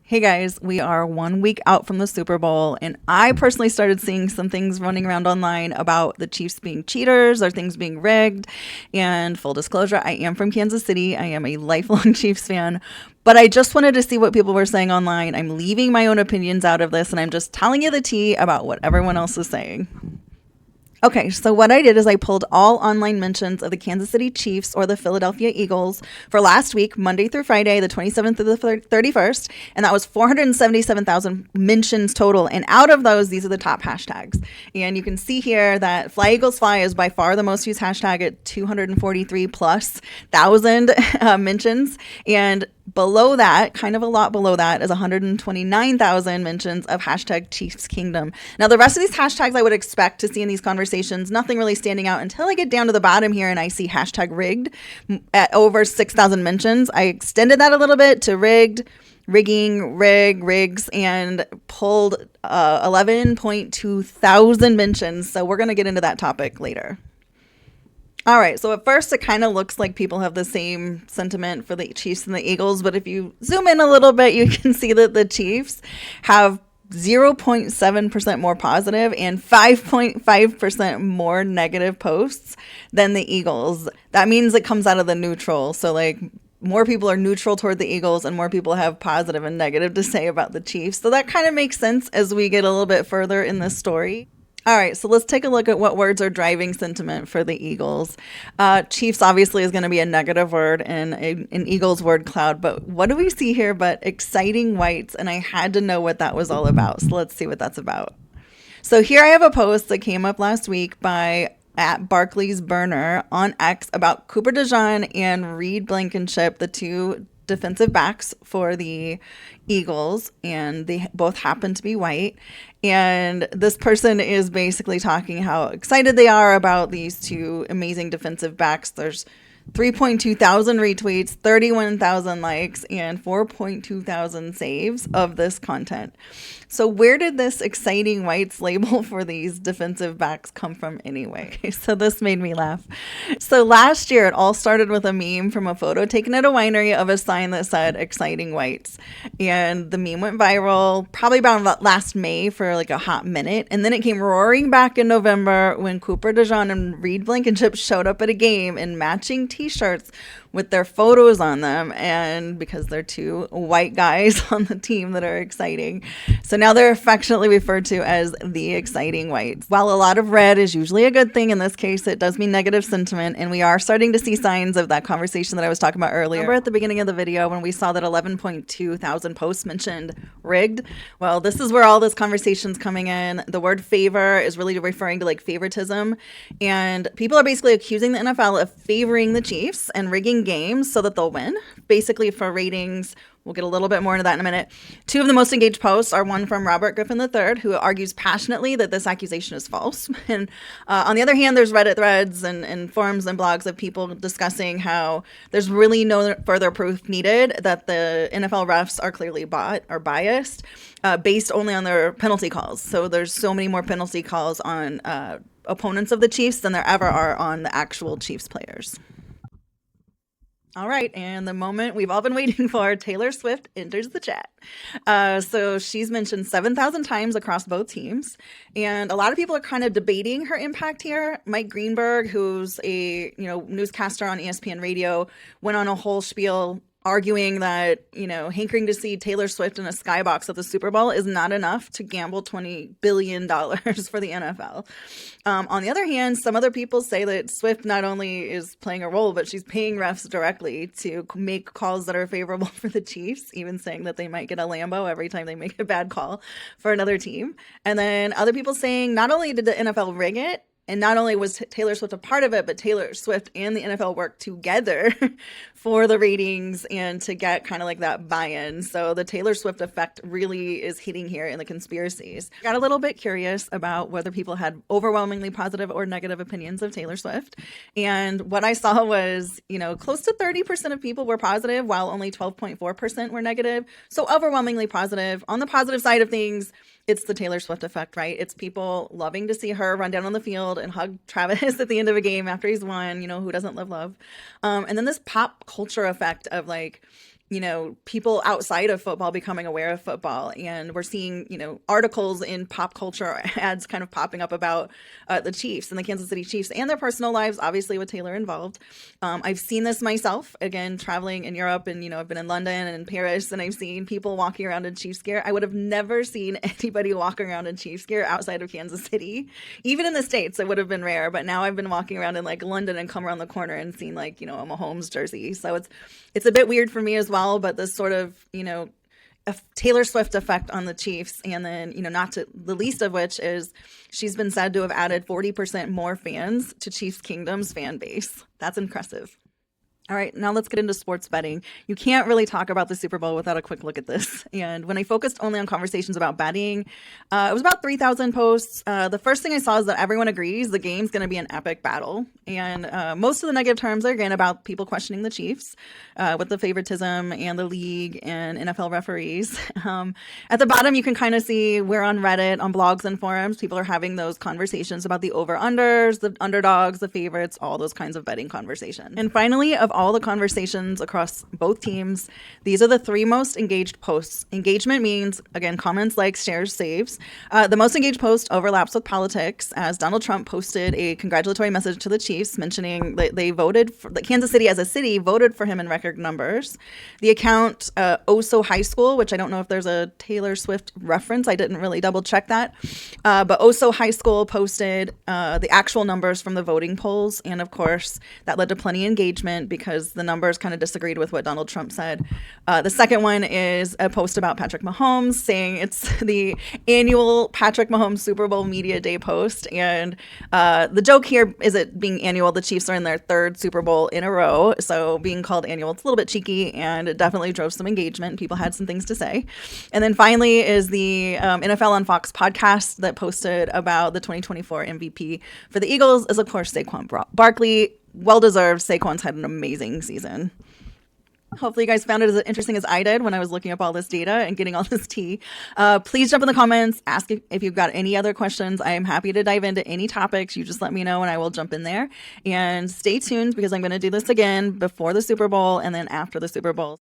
Hey guys, we are 1 week out from the Super Bowl, and I personally started seeing some things running around online about the Chiefs being cheaters or things being rigged. And full disclosure, I am from Kansas City. I am a lifelong Chiefs fan, but I just wanted to see what people were saying online. I'm leaving my own opinions out of this, and I'm just telling you the tea about what everyone else is saying. Okay, so what I did is I pulled all online mentions of the Kansas City Chiefs or the Philadelphia Eagles for last week, Monday through Friday, the 27th through the 31st, and that was 477,000 mentions total. And out of those, these are the top hashtags. And you can see here that Fly Eagles Fly is by far the most used hashtag at 243 plus thousand mentions. And below that, kind of a lot below that, is 129,000 mentions of hashtag Chiefs Kingdom. Now, the rest of these hashtags I would expect to see in these conversations, nothing really standing out until I get down to the bottom here and I see hashtag rigged at over 6,000 mentions. I extended that a little bit to rigged, rigging, rigs, and pulled 11.2 thousand mentions. So we're going to get into that topic later. All right, so at first it kind of looks like people have the same sentiment for the Chiefs and the Eagles, but if you zoom in a little bit, you can see that the Chiefs have 0.7% more positive and 5.5% more negative posts than the Eagles. That means it comes out of the neutral. So like more people are neutral toward the Eagles and more people have positive and negative to say about the Chiefs. So that kind of makes sense as we get a little bit further in this story. All right, so let's take a look at what words are driving sentiment for the Eagles. Chiefs obviously is going to be a negative word in an Eagles word cloud, but what do we see here but exciting whites? And I had to know what that was all about, so let's see what that's about. So here I have a post that came up last week by at Barclays Burner on X about Cooper DeJean and Reed Blankenship, the two defensive backs for the Eagles, and they both happen to be white. And this person is basically talking how excited they are about these two amazing defensive backs. There's 3.2 thousand retweets, 31,000 likes, and 4.2 thousand saves of this content. So where did this exciting whites label for these defensive backs come from anyway? So this made me laugh. So last year, it all started with a meme from a photo taken at a winery of a sign that said exciting whites. And the meme went viral probably about last May for like a hot minute. And then it came roaring back in November when Cooper DeJean and Reed Blankenship showed up at a game in matching t-shirts with their photos on them, and because they're two white guys on the team that are exciting. So now they're affectionately referred to as the exciting whites. While a lot of red is usually a good thing, in this case it does mean negative sentiment, and we are starting to see signs of that conversation that I was talking about earlier. Remember at the beginning of the video when we saw that 11.2 thousand posts mentioned rigged? Well, this is where all this conversation's coming in. The word favor is really referring to like favoritism, and people are basically accusing the NFL of favoring the Chiefs and rigging games so that they'll win, basically for ratings. We'll get a little bit more into that in a minute. Two of the most engaged posts are one from Robert Griffin III, who argues passionately that this accusation is false. And on the other hand, there's Reddit threads and forums and blogs of people discussing how there's really no further proof needed that the NFL refs are clearly bought or biased based only on their penalty calls. So there's so many more penalty calls on opponents of the Chiefs than there ever are on the actual Chiefs players. All right, and the moment we've all been waiting for, Taylor Swift enters the chat. So she's mentioned 7,000 times across both teams, and a lot of people are kind of debating her impact here. Mike Greenberg, who's a newscaster on ESPN Radio, went on a whole spiel arguing that, hankering to see Taylor Swift in a skybox at the Super Bowl is not enough to gamble $20 billion for the NFL. On the other hand, some other people say that Swift not only is playing a role, but she's paying refs directly to make calls that are favorable for the Chiefs, even saying that they might get a Lambo every time they make a bad call for another team. And then other people saying not only did the NFL rig it, and not only was Taylor Swift a part of it, but Taylor Swift and the NFL worked together for the ratings and to get kind of like that buy-in. So the Taylor Swift effect really is hitting here in the conspiracies. Got a little bit curious about whether people had overwhelmingly positive or negative opinions of Taylor Swift. And what I saw was, close to 30% of people were positive, while only 12.4% were negative. So overwhelmingly positive. On the positive side of things, it's the Taylor Swift effect, right? It's people loving to see her run down on the field and hug Travis at the end of a game after he's won. Who doesn't love love? And then this pop culture effect of like, people outside of football becoming aware of football. And we're seeing, articles in pop culture ads kind of popping up about the Chiefs and the Kansas City Chiefs and their personal lives, obviously with Taylor involved. I've seen this myself, again, traveling in Europe, and, I've been in London and in Paris, and I've seen people walking around in Chiefs gear. I would have never seen anybody walking around in Chiefs gear outside of Kansas City. Even in the States, it would have been rare. But now I've been walking around in like London and come around the corner and seen like, a Mahomes jersey. So it's a bit weird for me as well, but this sort of, a Taylor Swift effect on the Chiefs. And then, not to the least of which is she's been said to have added 40% more fans to Chiefs Kingdom's fan base. That's impressive. All right, now let's get into sports betting. You can't really talk about the Super Bowl without a quick look at this. And when I focused only on conversations about betting, it was about 3,000 posts. The first thing I saw is that everyone agrees the game's going to be an epic battle. And most of the negative terms are, again, about people questioning the Chiefs with the favoritism and the league and NFL referees. At the bottom, you can kind of see where on Reddit, on blogs and forums, people are having those conversations about the over-unders, the underdogs, the favorites, all those kinds of betting conversations. And finally, of all the conversations across both teams, these are the three most engaged posts. Engagement means, again, comments, likes, shares, saves. The most engaged post overlaps with politics, as Donald Trump posted a congratulatory message to the Chiefs mentioning that they voted for that Kansas City as a city voted for him in record numbers. The account Oso High School, which I don't know if there's a Taylor Swift reference, I didn't really double check that, but Oso High School posted the actual numbers from the voting polls, and of course that led to plenty of engagement because the numbers kind of disagreed with what Donald Trump said. The second one is a post about Patrick Mahomes, saying it's the annual Patrick Mahomes Super Bowl Media Day post. And the joke here is it being annual. The Chiefs are in their third Super Bowl in a row. So being called annual, it's a little bit cheeky, and it definitely drove some engagement. People had some things to say. And then finally is the NFL on Fox podcast that posted about the 2024 MVP for the Eagles is, of course, Saquon Barkley. Well-deserved. Saquon's had an amazing season. Hopefully you guys found it as interesting as I did when I was looking up all this data and getting all this tea. Please jump in the comments. Ask if you've got any other questions. I am happy to dive into any topics. You just let me know and I will jump in there. And stay tuned because I'm going to do this again before the Super Bowl and then after the Super Bowl.